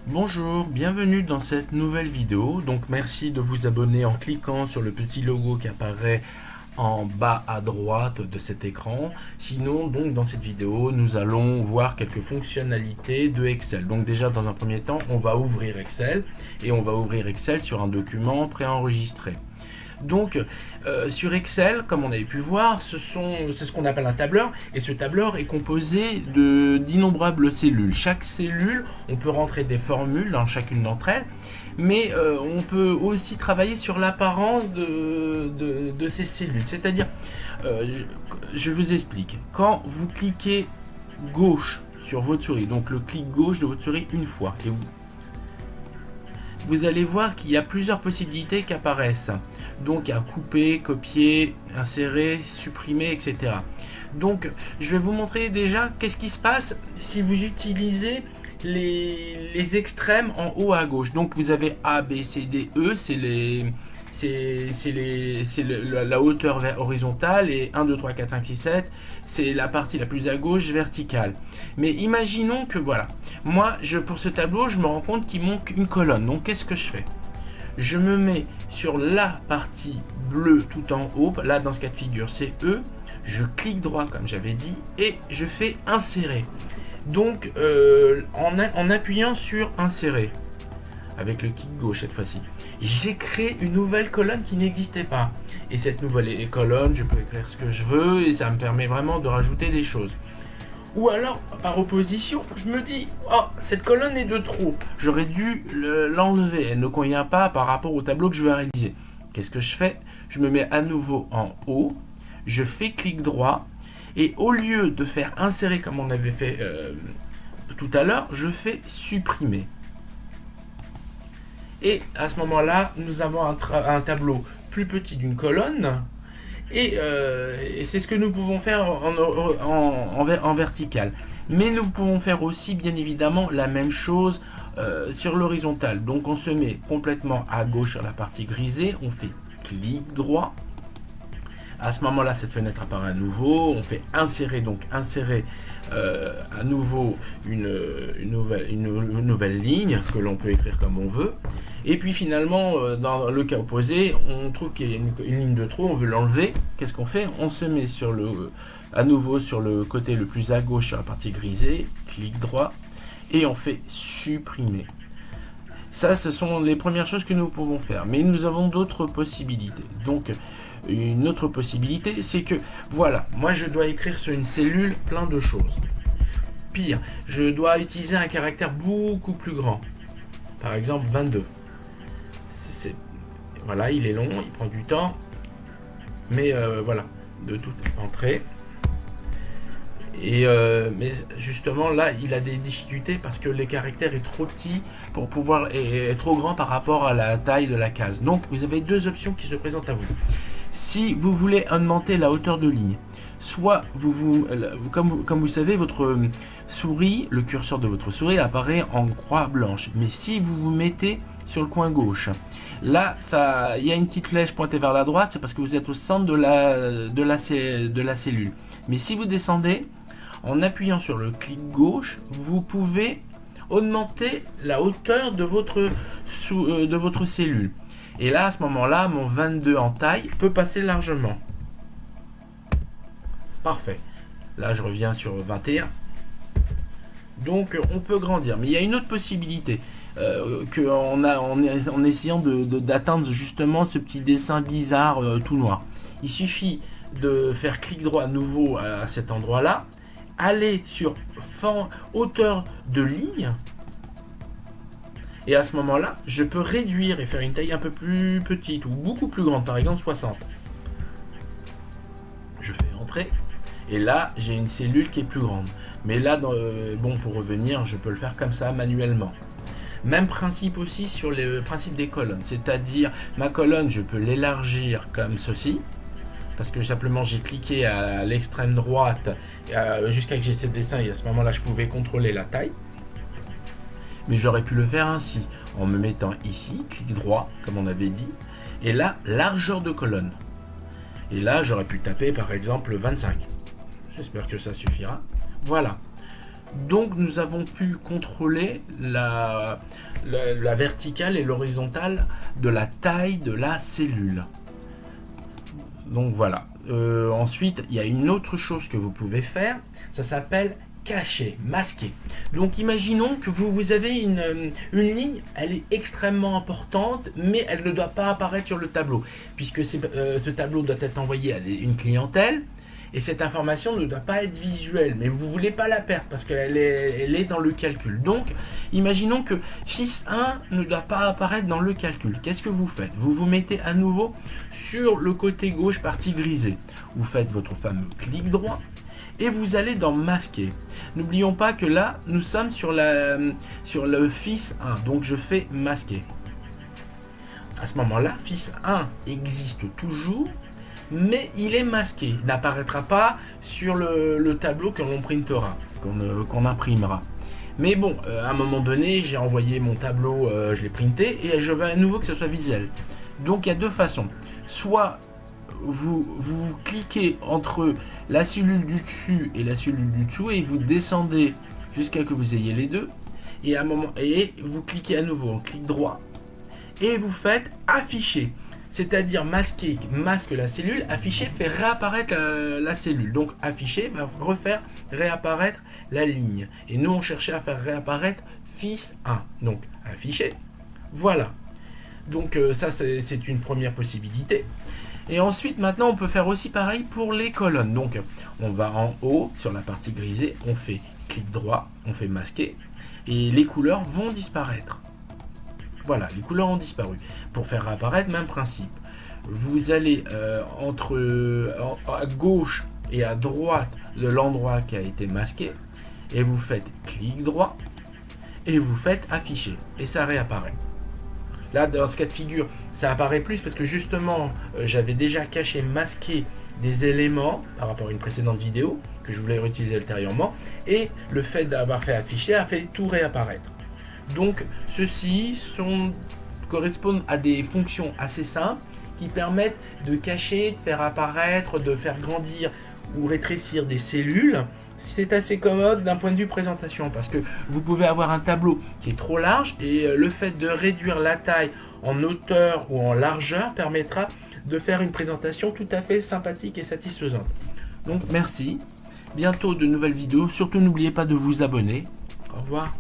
Bonjour, bienvenue dans cette nouvelle vidéo. Donc merci de vous abonner en cliquant sur le petit logo qui apparaît en bas à droite de cet écran. Sinon, donc dans cette vidéo, nous allons voir quelques fonctionnalités de Excel. Donc déjà, dans un premier temps, on va ouvrir Excel et on va ouvrir Excel sur un document préenregistré. Donc sur Excel, comme on avait pu voir, c'est ce qu'on appelle un tableur, et ce tableur est composé d'innombrables cellules. Chaque cellule, on peut rentrer des formules dans chacune d'entre elles, mais on peut aussi travailler sur l'apparence de ces cellules. C'est-à-dire, je vous explique, quand vous cliquez gauche sur votre souris, donc le clic gauche de votre souris une fois, et vous allez voir qu'il y a plusieurs possibilités qui apparaissent. Donc à couper, copier, insérer, supprimer, etc. Donc je vais vous montrer déjà qu'est-ce qui se passe si vous utilisez les extrêmes en haut à gauche. Donc vous avez A, B, C, D, E, c'est la hauteur horizontale, et 1, 2, 3, 4, 5, 6, 7, c'est la partie la plus à gauche verticale. Mais imaginons que voilà, moi pour ce tableau, je me rends compte qu'il manque une colonne. Donc qu'est-ce que je fais? Je me mets sur la partie bleue tout en haut, là dans ce cas de figure c'est E, je clique droit comme j'avais dit, et je fais insérer. Donc en appuyant sur insérer, avec le clic gauche cette fois-ci, j'ai créé une nouvelle colonne qui n'existait pas. Et cette nouvelle colonne, je peux écrire ce que je veux, et ça me permet vraiment de rajouter des choses. Ou alors, par opposition, je me dis, oh, cette colonne est de trop, j'aurais dû l'enlever, elle ne convient pas par rapport au tableau que je vais réaliser. Qu'est-ce que je fais? Je me mets à nouveau en haut, je fais clic droit, et au lieu de faire insérer comme on avait fait tout à l'heure, je fais supprimer. Et à ce moment-là, nous avons un tableau plus petit d'une colonne, et c'est ce que nous pouvons faire en vertical. Mais nous pouvons faire aussi bien évidemment la même chose sur l'horizontale. Donc on se met complètement à gauche sur la partie grisée, on fait clic droit. À ce moment-là, cette fenêtre apparaît à nouveau, on fait insérer, donc insérer à nouveau une nouvelle ligne que l'on peut écrire comme on veut. Et puis finalement, dans le cas opposé, on trouve qu'il y a une ligne de trop, on veut l'enlever. Qu'est-ce qu'on fait? On se met à nouveau sur le côté le plus à gauche sur la partie grisée, clic droit, et on fait supprimer. Ça, ce sont les premières choses que nous pouvons faire. Mais nous avons d'autres possibilités. Donc, une autre possibilité, c'est que, voilà, moi je dois écrire sur une cellule plein de choses. Pire, je dois utiliser un caractère beaucoup plus grand. Par exemple, 22. Voilà, il est long, il prend du temps. Mais voilà, de tout entrer. Mais justement là il a des difficultés parce que le caractère est trop petit pour pouvoir est trop grand par rapport à la taille de la case. Donc vous avez deux options qui se présentent à vous. Si vous voulez augmenter la hauteur de ligne, soit comme vous savez, votre souris, le curseur de votre souris apparaît en croix blanche. Mais si vous vous mettez sur le coin gauche, là il y a une petite flèche pointée vers la droite, c'est parce que vous êtes au centre de la cellule. Mais si vous descendez, en appuyant sur le clic gauche, vous pouvez augmenter la hauteur de votre cellule. Et là, à ce moment-là, mon 22 en taille peut passer largement. Parfait. Là, je reviens sur 21. Donc, on peut grandir. Mais il y a une autre possibilité. En essayant d'atteindre justement ce petit dessin bizarre tout noir. Il suffit de faire clic droit à nouveau à cet endroit-là, aller sur hauteur de ligne, et à ce moment-là, je peux réduire et faire une taille un peu plus petite ou beaucoup plus grande, par exemple 60. Je fais entrer, et là, j'ai une cellule qui est plus grande. Mais là, pour revenir, je peux le faire comme ça, manuellement. Même principe aussi sur le principe des colonnes, c'est-à-dire ma colonne, je peux l'élargir comme ceci, parce que simplement j'ai cliqué à l'extrême droite jusqu'à que j'ai ce dessin, et à ce moment-là, je pouvais contrôler la taille. Mais j'aurais pu le faire ainsi, en me mettant ici, clic droit, comme on avait dit, et là, largeur de colonne. Et là, j'aurais pu taper par exemple 25. J'espère que ça suffira. Voilà. Donc nous avons pu contrôler la verticale et l'horizontale de la taille de la cellule. Donc voilà. Ensuite, il y a une autre chose que vous pouvez faire, ça s'appelle cacher, masquer. Donc imaginons que vous avez une ligne, elle est extrêmement importante, mais elle ne doit pas apparaître sur le tableau, puisque ce tableau doit être envoyé à une clientèle, et cette information ne doit pas être visuelle, mais vous ne voulez pas la perdre, parce qu'elle est dans le calcul. Donc, imaginons que fils 1 ne doit pas apparaître dans le calcul. Qu'est-ce que vous faites? Vous vous mettez à nouveau sur le côté gauche, partie grisée. Vous faites votre fameux clic droit, et vous allez dans masquer. N'oublions pas que là, nous sommes sur le fils 1, donc je fais masquer. À ce moment-là, fils 1 existe toujours, mais il est masqué. Il n'apparaîtra pas sur le tableau que l'on printera, qu'on imprimera. Mais bon, à un moment donné, j'ai envoyé mon tableau, je l'ai printé, et je veux à nouveau que ce soit visuel. Donc il y a deux façons. Soit vous cliquez entre la cellule du dessus et la cellule du dessous, et vous descendez jusqu'à que vous ayez les deux, et vous cliquez à nouveau en clic droit, et vous faites afficher. C'est-à-dire masquer masque la cellule, afficher fait réapparaître la cellule. Donc afficher va refaire réapparaître la ligne. Et nous on cherchait à faire réapparaître fils 1. Donc afficher. Voilà. Donc ça c'est une première possibilité. Et ensuite maintenant on peut faire aussi pareil pour les colonnes. Donc on va en haut sur la partie grisée, on fait clic droit, on fait masquer. Et les couleurs vont disparaître. Voilà, les couleurs ont disparu. Pour faire apparaître, même principe. Vous allez à gauche et à droite de l'endroit qui a été masqué, et vous faites clic droit, et vous faites afficher, et ça réapparaît. Là, dans ce cas de figure, ça apparaît plus parce que justement, j'avais déjà caché, masqué des éléments par rapport à une précédente vidéo que je voulais réutiliser ultérieurement, et le fait d'avoir fait afficher a fait tout réapparaître. Donc ceux-ci correspondent à des fonctions assez simples qui permettent de cacher, de faire apparaître, de faire grandir ou rétrécir des cellules. C'est assez commode d'un point de vue présentation parce que vous pouvez avoir un tableau qui est trop large et le fait de réduire la taille en hauteur ou en largeur permettra de faire une présentation tout à fait sympathique et satisfaisante. Donc merci, bientôt de nouvelles vidéos, surtout n'oubliez pas de vous abonner. Au revoir.